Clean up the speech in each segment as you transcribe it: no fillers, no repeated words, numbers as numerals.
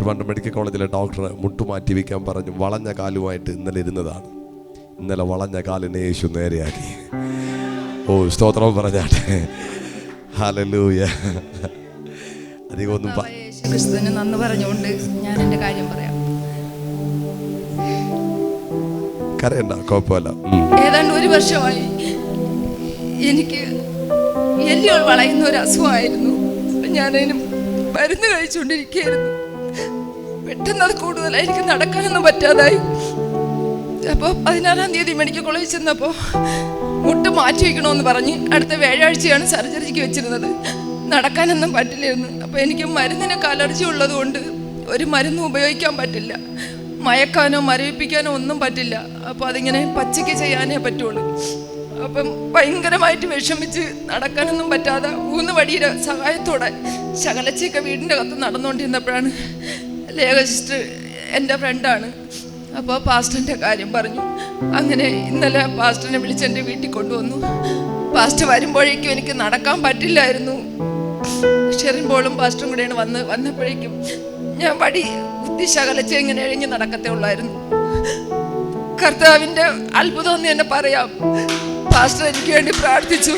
Trivandrum medical കോളേജിലെ doctor മുട്ടുമാറ്റി വയ്ക്കാൻ പറഞ്ഞു. വളഞ്ഞ കാലുമായിട്ട് ഇന്നലെ ഇരുന്നതാണ്. ഇന്നലെ വളഞ്ഞ കാലിനെ യേശു നേരെയാക്കി. ഓ സ്തോത്രം പറഞ്ഞാട്ടെ. ഹല്ലേലൂയ. അധികമൊന്നും ക്രിസ്തുവിന് നന്ദി പറഞ്ഞുകൊണ്ട് ഞാൻ എൻ്റെ കാര്യം പറയാം. കരയണ്ട, കുഴപ്പമില്ല. ഏതാണ്ട് 1 വർഷമായി എനിക്ക് എല്ലുകൾ വളയുന്ന ഒരു അസുഖമായിരുന്നു. ഞാനതിന് മരുന്ന് കഴിച്ചുകൊണ്ടിരിക്കുകയായിരുന്നു. പെട്ടെന്ന് അത് കൂടുതലായി എനിക്ക് നടക്കാനൊന്നും പറ്റാതായി. അപ്പോൾ 14-ാം തീയതി മെഡിക്കൽ കോളേജിൽ ചെന്നപ്പോൾ മുട്ട് മാറ്റി വയ്ക്കണമെന്ന് പറഞ്ഞ് അടുത്ത വ്യാഴാഴ്ചയാണ് സർജറിക്ക് വെച്ചിരുന്നത്. നടക്കാനൊന്നും പറ്റില്ലായിരുന്നു. അപ്പോൾ എനിക്ക് മരുന്നിനൊക്കെ അലർജി ഉള്ളത് കൊണ്ട് ഒരു മരുന്നും ഉപയോഗിക്കാൻ പറ്റില്ല. മയക്കാനോ മരവിപ്പിക്കാനോ ഒന്നും പറ്റില്ല. അപ്പോൾ അതിങ്ങനെ പച്ചയ്ക്ക് ചെയ്യാനേ പറ്റുള്ളൂ. അപ്പം ഭയങ്കരമായിട്ട് വിഷമിച്ച് നടക്കാനൊന്നും പറ്റാതെ 3 വടിയുടെ സഹായത്തോടെ ശകലച്ചയൊക്കെ വീടിൻ്റെ അകത്ത് നടന്നുകൊണ്ടിരുന്നപ്പോഴാണ് ലേഖ സിസ്റ്റർ എൻ്റെ ഫ്രണ്ടാണ്. അപ്പോൾ പാസ്റ്ററിൻ്റെ കാര്യം പറഞ്ഞു. അങ്ങനെ ഇന്നലെ പാസ്റ്ററിനെ വിളിച്ച് എൻ്റെ വീട്ടിൽ കൊണ്ടുവന്നു. പാസ്റ്റർ വരുമ്പോഴേക്കും എനിക്ക് നടക്കാൻ പറ്റില്ലായിരുന്നു. ഷെറിൻപോളും പാസ്റ്ററും കൂടെയാണ് വന്നപ്പോഴേക്കും ഞാൻ വടി കുത്തി ശകലച്ച ഇങ്ങനെ എഴിഞ്ഞ് നടക്കത്തേ ഉള്ളായിരുന്നു. കർത്താവിൻ്റെ അത്ഭുതം എന്ന് തന്നെ പറയാം. പാസ്റ്റർ എനിക്ക് വേണ്ടി പ്രാർത്ഥിച്ചു.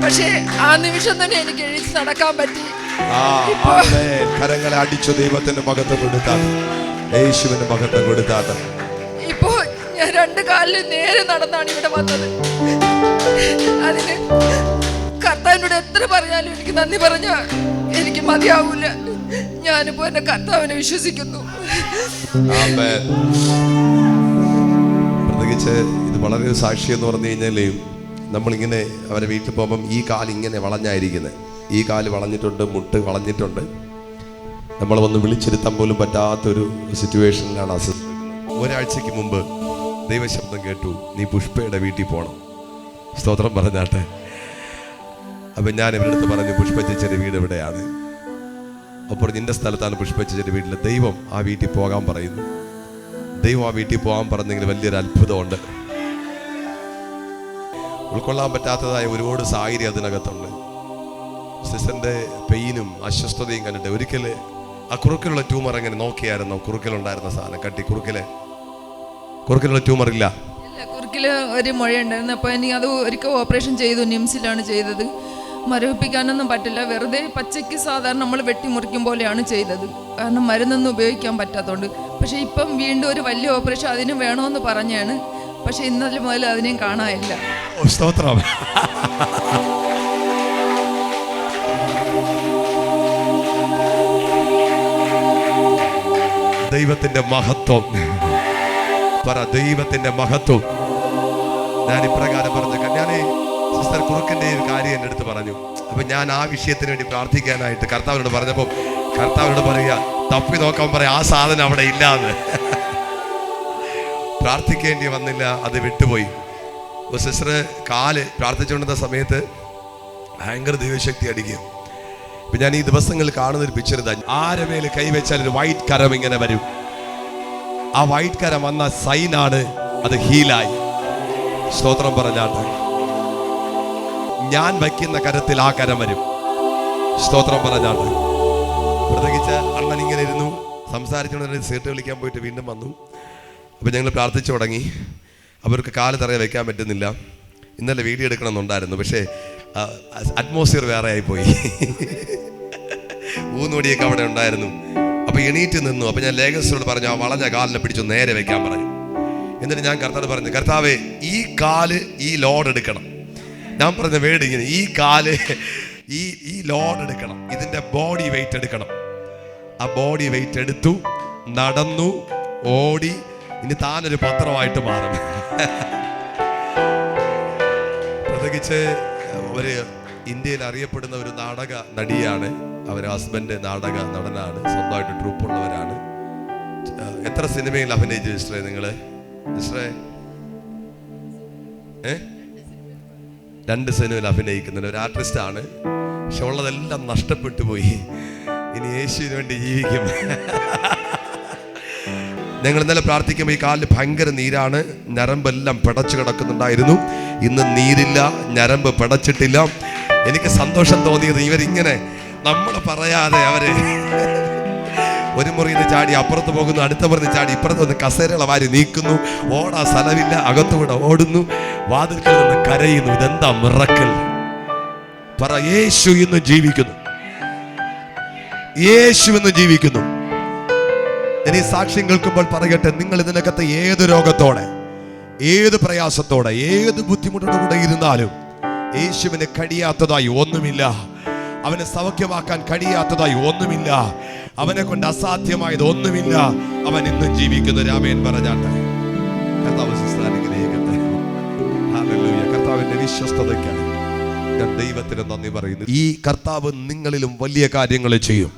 പക്ഷേ ആ നിമിഷം തന്നെ എനിക്ക് എഴുതി നടക്കാൻ പറ്റി. കരങ്ങളെ അടിച്ചു ദൈവത്തിന്റെ മഹത്വം കൊടുത്താൽ, യേശുവിന്റെ മഹത്വം കൊടുത്താൽ. ഇപ്പോ ഞാൻ 2 കാലിൽ നേരെ നടന്നാണ് ഇവിടെ വന്നത്. അതിന് കർത്താവിനോട് എത്ര പറഞ്ഞാലും എനിക്ക് നന്ദി പറഞ്ഞ എനിക്ക് മതിയാവൂല. ഞാനിപ്പോ എന്റെ കർത്താവിനെ വിശ്വസിക്കുന്നു. പ്രത്യേകിച്ച് ഇത് വളരെ സാക്ഷി എന്ന് പറഞ്ഞു കഴിഞ്ഞാല്, നമ്മളിങ്ങനെ അവരെ വീട്ടിൽ പോകുമ്പം ഈ കാല് ഇങ്ങനെ വളഞ്ഞായിരിക്കുന്നത്. ഈ കാല് വളഞ്ഞിട്ടുണ്ട്, മുട്ട് വളഞ്ഞിട്ടുണ്ട്. നമ്മൾ വന്ന് വിളിച്ചിരുത്താൻ പോലും പറ്റാത്തൊരു സിറ്റുവേഷനിലാണ് അസിസ്റ്റർ. ഒരാഴ്ചക്ക് മുമ്പ് ദൈവശബ്ദം കേട്ടു, നീ പുഷ്പയുടെ വീട്ടിൽ പോകണം. സ്തോത്രം പറഞ്ഞാട്ടെ. അപ്പം ഞാൻ ഇവരുടെ അടുത്ത് പറഞ്ഞു, പുഷ്പ ചേച്ചിയുടെ വീട് എവിടെയാണ്? അപ്പോൾ നിന്റെ സ്ഥലത്താണ് പുഷ്പ ചേച്ചിയുടെ വീട്ടിൽ. ദൈവം ആ വീട്ടിൽ പോകാൻ പറയുന്നു. ദൈവം ആ വീട്ടിൽ പോകാൻ പറഞ്ഞെങ്കിൽ വലിയൊരു അത്ഭുതമുണ്ട്. ഉൾക്കൊള്ളാൻ പറ്റാത്തതായ ഒരുപാട് സാഹചര്യം അതിനകത്തുണ്ട്. സിസ്റ്ററിന്റെ പെയിനും അസ്വസ്ഥതയും കണ്ടിട്ട് ഒരിക്കൽ ആ കുറുക്കിലുള്ള ട്യൂമർ എങ്ങനെ നോക്കിയായിരുന്നു? കുറുക്കിലുണ്ടായിരുന്ന സാധനം കട്ടി കുറുക്കിലുള്ള ട്യൂമർ ഇല്ല. കുറുക്കില് ഒരു മുഴ ഉണ്ടായിരുന്നു. അപ്പോൾ എനിക്ക് അത് ഒരിക്കൽ ഓപ്പറേഷൻ ചെയ്തു. നിംസിലാണ് ചെയ്തത്. മരവിപ്പിക്കാനൊന്നും പറ്റില്ല. വെറുതെ പച്ചയ്ക്ക് സാധാരണ നമ്മൾ വെട്ടിമുറിക്കും പോലെയാണ് ചെയ്തത്. കാരണം മരുന്നൊന്നും ഉപയോഗിക്കാൻ പറ്റാത്തതുകൊണ്ട്. പക്ഷെ ഇപ്പം വീണ്ടും ഒരു വലിയ ഓപ്പറേഷൻ അതിന് വേണമെന്ന് പറഞ്ഞാണ്. പക്ഷെ ഇന്നലെ മുതൽ അതിനെയും കാണാനില്ല. സ്തോത്രം. ദൈവത്തിന്റെ മഹത്വം പറ, ദൈവത്തിന്റെ മഹത്വം. ഞാൻ ഇപ്രകാരം പറഞ്ഞു. ഞാൻ സിസ്റ്റർ കുറുക്കിന്റെ ഒരു കാര്യം എൻ്റെ അടുത്ത് പറഞ്ഞു. അപ്പൊ ഞാൻ ആ വിഷയത്തിന് വേണ്ടി പ്രാർത്ഥിക്കാനായിട്ട് കർത്താവിനോട് പറഞ്ഞപ്പോൾ കർത്താവിനോട് പറയുക, തപ്പി നോക്കാൻ പറയാം, ആ സാധനം അവിടെ ഇല്ലാന്ന്. പ്രാർത്ഥിക്കേണ്ടി വന്നില്ല, അത് വിട്ടുപോയി. സിസ്റ്റർ കാല് പ്രാർത്ഥിച്ചുകൊണ്ടിരുന്ന സമയത്ത് ഭയങ്കര ദൈവശക്തി അടിക്കും. ഇപ്പൊ ഞാൻ ഈ ദിവസങ്ങളിൽ കാണുന്നൊരു പിക്ചർ ഇതാ. ആരമേൽ കൈവച്ചാൽ ഒരു വൈറ്റ് കരം ഇങ്ങനെ വരും. ആ വൈറ്റ് കരം വന്ന സൈനാണ്, അത് ഹീലായി. സ്തോത്രം പറഞ്ഞാട്ട്. ഞാൻ വയ്ക്കുന്ന കരത്തിൽ ആ കരം വരും. സ്തോത്രം പറഞ്ഞാട്ട്. പ്രത്യേകിച്ച് അണ്ണൻ ഇങ്ങനെ ഇരുന്നു സംസാരിച്ചുകൊണ്ട് സീട്ട് കളിക്കാൻ പോയിട്ട് വീണ്ടും വന്നു. അപ്പം ഞങ്ങൾ പ്രാർത്ഥിച്ചു തുടങ്ങി. അവർക്ക് കാല് തറയെ വയ്ക്കാൻ പറ്റുന്നില്ല. ഇന്നലെ വീഡിയോ എടുക്കണമെന്നുണ്ടായിരുന്നു, പക്ഷേ അറ്റ്മോസ്ഫിയർ വേറെ ആയിപ്പോയി. ഊന്നുവടിയൊക്കെ അവിടെ ഉണ്ടായിരുന്നു. അപ്പോൾ എണീറ്റ് നിന്നു. അപ്പം ഞാൻ ലേഖനോട് പറഞ്ഞു, ആ വളഞ്ഞ കാലിനെ പിടിച്ചു നേരെ വെക്കാൻ പറഞ്ഞു. എന്നിട്ട് ഞാൻ കർത്താവ് പറഞ്ഞു, കർത്താവേ ഈ കാല് ഈ ലോഡ് എടുക്കണം. ഞാൻ പറഞ്ഞ വേട് ഇങ്ങനെ, ഈ കാല് ഈ ലോഡ് എടുക്കണം, ഇതിൻ്റെ ബോഡി വെയിറ്റ് എടുക്കണം. ആ ബോഡി വെയിറ്റ് എടുത്തു, നടന്നു, ഓടി. ഇനി താനൊരു പത്രമായിട്ട് മാറും. പ്രത്യേകിച്ച് ഒരു ഇന്ത്യയിൽ അറിയപ്പെടുന്ന ഒരു നാടക നടിയാണ്. അവർ ഹസ്ബൻഡ് നാടക നടനാണ്, സ്വന്തമായിട്ട് ട്രൂപ്പുള്ളവരാണ്. എത്ര സിനിമയിൽ അഭിനയിച്ചു സിസ്റ്ററെ നിങ്ങള്? സിസ്റ്ററെ 2 സിനിമയിൽ അഭിനയിക്കുന്ന ഒരു ആർട്ടിസ്റ്റാണ്. പക്ഷെ ഉള്ളതെല്ലാം നഷ്ടപ്പെട്ടു പോയി. ഇനി യേശുവിന് വേണ്ടി ജീവിക്കും. ഞങ്ങൾ ഇന്നലെ പ്രാർത്ഥിക്കുമ്പോൾ ഈ കാലിൽ ഭയങ്കര നീരാണ്, ഞരമ്പെല്ലാം പിടച്ചു കിടക്കുന്നുണ്ടായിരുന്നു. ഇന്ന് നീരില്ല, ഞരമ്പ് പിടച്ചിട്ടില്ല. എനിക്ക് സന്തോഷം തോന്നിയത് ഇവരിങ്ങനെ നമ്മൾ പറയാതെ അവര് ഒരു മുറിയിൽ നിന്ന് ചാടി അപ്പുറത്ത് പോകുന്നു, അടുത്ത മുറിയിൽ നിന്ന് ചാടി ഇപ്പുറത്ത് നിന്ന് കസേരകള വാരി നീക്കുന്നു, ഓടാ സ്ഥലമില്ല, അകത്തുകൂടെ ഓടുന്നു, വാതിൽക്കൽ നിന്ന് കരയുന്നു. ഇതെന്താ മിറക്കിൾ? പറ, യേശു ഇന്ന് ജീവിക്കുന്നു, യേശു ഇന്ന് ജീവിക്കുന്നു. ഇനി സാക്ഷ്യം കേൾക്കുമ്പോൾ പറയട്ടെ, നിങ്ങൾ ഇതിനകത്ത് ഏത് രോഗത്തോടെ, ഏത് പ്രയാസത്തോടെ, ഏത് ബുദ്ധിമുട്ടോടെ കൂടെ ഇരുന്നാലും യേശുവിന് കഴിയാത്തതായി ഒന്നുമില്ല. അവനെ സൗഖ്യമാക്കാൻ കഴിയാത്തതായി ഒന്നുമില്ല. അവനെ കൊണ്ട് അസാധ്യമായത് ഒന്നുമില്ല. അവൻ ഇന്നും ജീവിക്കുന്നു. രാമേൻ പറഞ്ഞാട്ടെ. കർത്താവ് അനുഗ്രഹിക്കട്ടെ. ഹല്ലേലൂയ. കർത്താവിന്റെ വിശ്വസ്തതയ്ക്കായി ഞാൻ ദൈവത്തിന് നന്ദി പറയുന്നു. ഈ കർത്താവ് നിങ്ങളിലും വലിയ കാര്യങ്ങൾ ചെയ്യും.